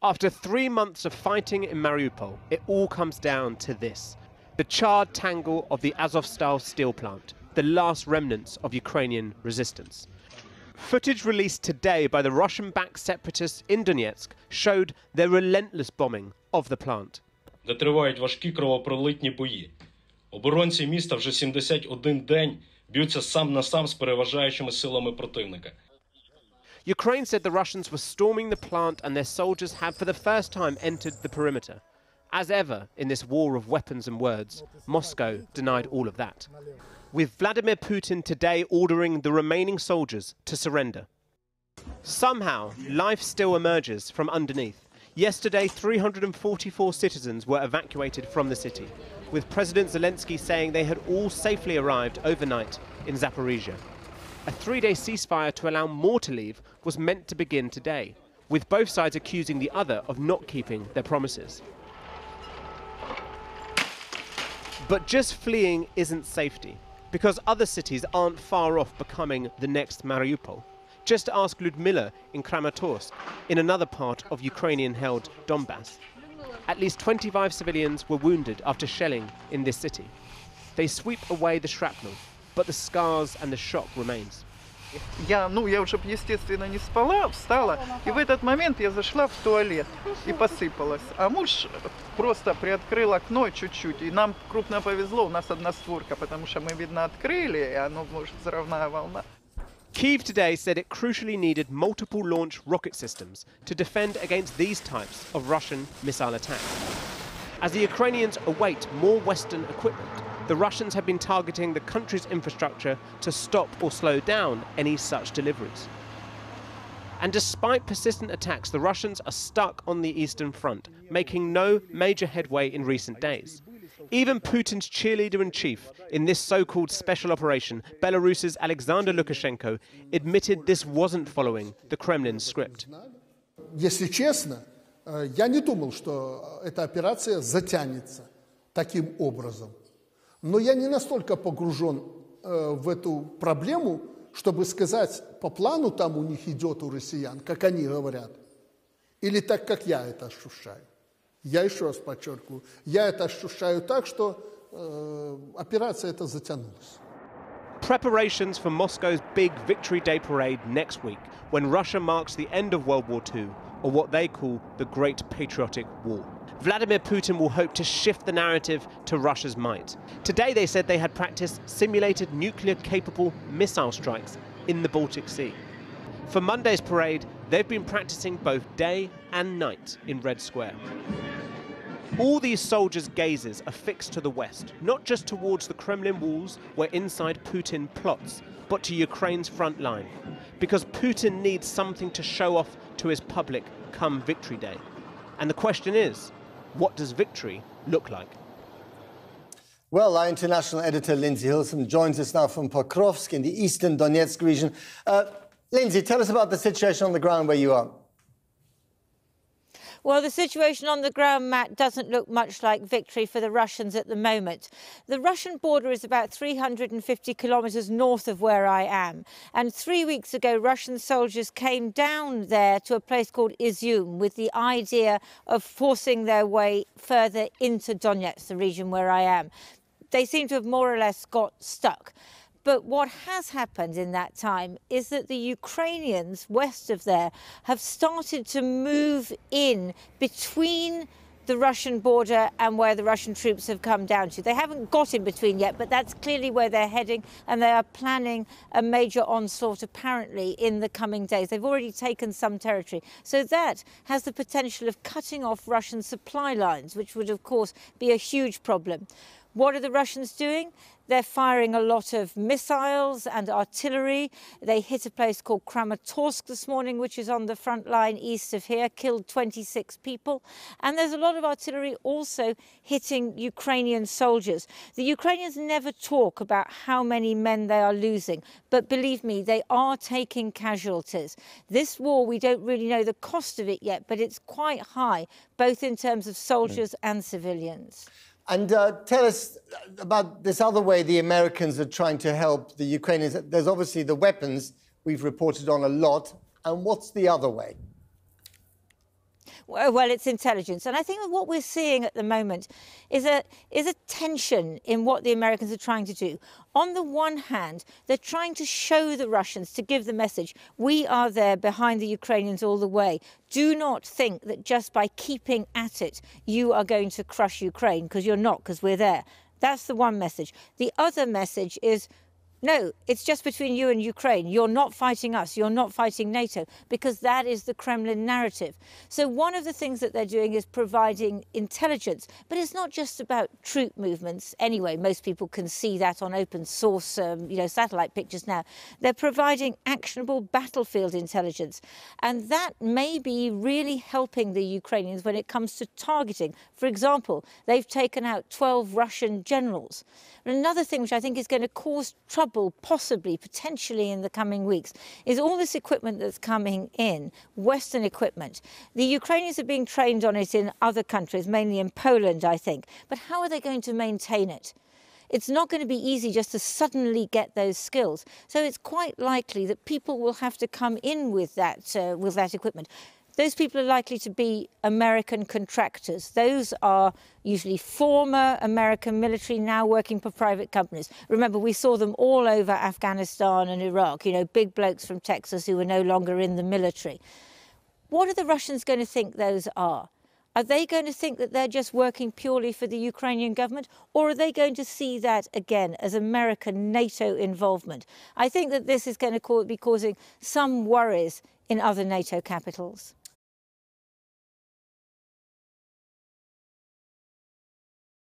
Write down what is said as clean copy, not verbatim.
After 3 months of fighting in Mariupol, it all comes down to this: the charred tangle of the Azovstal steel plant, the last remnants of Ukrainian resistance. Footage released today by the Russian-backed separatists in Donetsk showed their relentless bombing of the plant. Де тривають важкі кровопролитні бої. Оборонці міста вже 71 день б'ються сам на сам з переважаючими силами противника. Ukraine said the Russians were storming the plant and their soldiers have for the first time entered the perimeter. As ever in this war of weapons and words, Moscow denied all of that, with Vladimir Putin today ordering the remaining soldiers to surrender. Somehow, life still emerges from underneath. Yesterday, 344 citizens were evacuated from the city, with President Zelensky saying they had all safely arrived overnight in Zaporizhia. A 3-day ceasefire to allow more to leave was meant to begin today, with both sides accusing the other of not keeping their promises. But just fleeing isn't safety, because other cities aren't far off becoming the next Mariupol. Just ask Lyudmila in Kramatorsk, in another part of Ukrainian-held Donbass. At least 25 civilians were wounded after shelling in this city. They sweep away the shrapnel, but the scars and the shock remains. Я уже, естественно, не спала, встала, и в этот момент я зашла в туалет и посыпалась. А муж просто приоткрыл окно чуть-чуть, и нам крупно повезло, у нас одна створка, потому что мы, видно, открыли, и оно, может, взрывная волна. Kyiv today said it crucially needed multiple launch rocket systems to defend against these types of Russian missile attacks. As the Ukrainians await more Western equipment, the Russians have been targeting the country's infrastructure to stop or slow down any such deliveries. And despite persistent attacks, the Russians are stuck on the eastern front, making no major headway in recent days. Even Putin's cheerleader-in-chief in this so-called special operation, Belarus's Alexander Lukashenko, admitted this wasn't following the Kremlin's script. Если честно, я не думал, что эта операция затянется таким образом. Но я не настолько погружен в эту проблему, чтобы сказать, по плану там у них идет у россиян, как они говорят, или так, как я это ощущаю. Я еще раз подчеркиваю, я это ощущаю так, что операция эта затянулась. Preparations for Moscow's big Victory Day parade next week, when Russia marks the end of World War II, or what they call the Great Patriotic War. Vladimir Putin will hope to shift the narrative to Russia's might. Today they said they had practiced simulated nuclear-capable missile strikes in the Baltic Sea. For Monday's parade, they've been practicing both day and night in Red Square. All these soldiers' gazes are fixed to the west, not just towards the Kremlin walls where inside Putin plots, but to Ukraine's front line, because Putin needs something to show off to his public come Victory Day. And the question is, what does victory look like? Well, our international editor, Lindsay Hilson, joins us now from Pokrovsk in the eastern Donetsk region. Lindsay, tell us about the situation on the ground where you are. Well, the situation on the ground, Matt, doesn't look much like victory for the Russians at the moment. The Russian border is about 350 kilometres north of where I am. And 3 weeks ago, Russian soldiers came down there to a place called Izum with the idea of forcing their way further into Donetsk, the region where I am. They seem to have more or less got stuck. But what has happened in that time is that the Ukrainians west of there have started to move in between the Russian border and where the Russian troops have come down to. They haven't got in between yet, but that's clearly where they're heading, and they are planning a major onslaught apparently in the coming days. They've already taken some territory. So that has the potential of cutting off Russian supply lines, which would of course be a huge problem. What are the Russians doing? They're firing a lot of missiles and artillery. They hit a place called Kramatorsk this morning, which is on the front line east of here, killed 26 people. And there's a lot of artillery also hitting Ukrainian soldiers. The Ukrainians never talk about how many men they are losing, but believe me, they are taking casualties. This war, we don't really know the cost of it yet, but it's quite high, both in terms of soldiers and civilians. And tell us about this other way the Americans are trying to help the Ukrainians. There's obviously the weapons we've reported on a lot. And what's the other way? Well, it's intelligence. And I think that what we're seeing at the moment is a tension in what the Americans are trying to do. On the one hand, they're trying to show the Russians, to give the message, we are there behind the Ukrainians all the way. Do not think that just by keeping at it, you are going to crush Ukraine, because you're not, because we're there. That's the one message. The other message is, no, it's just between you and Ukraine. You're not fighting us. You're not fighting NATO, because that is the Kremlin narrative. So one of the things that they're doing is providing intelligence. But it's not just about troop movements. Anyway, most people can see that on open source, satellite pictures now. They're providing actionable battlefield intelligence. And that may be really helping the Ukrainians when it comes to targeting. For example, they've taken out 12 Russian generals. But another thing which I think is going to cause trouble, possibly, potentially in the coming weeks, is all this equipment that's coming in, Western equipment. The Ukrainians are being trained on it in other countries, mainly in Poland, I think. But how are they going to maintain it? It's not going to be easy just to suddenly get those skills. So it's quite likely that people will have to come in with that equipment. Those people are likely to be American contractors. Those are usually former American military now working for private companies. Remember, we saw them all over Afghanistan and Iraq, big blokes from Texas who were no longer in the military. What are the Russians going to think those are? Are they going to think that they're just working purely for the Ukrainian government? Or are they going to see that, again, as American NATO involvement? I think that this is going to be causing some worries in other NATO capitals.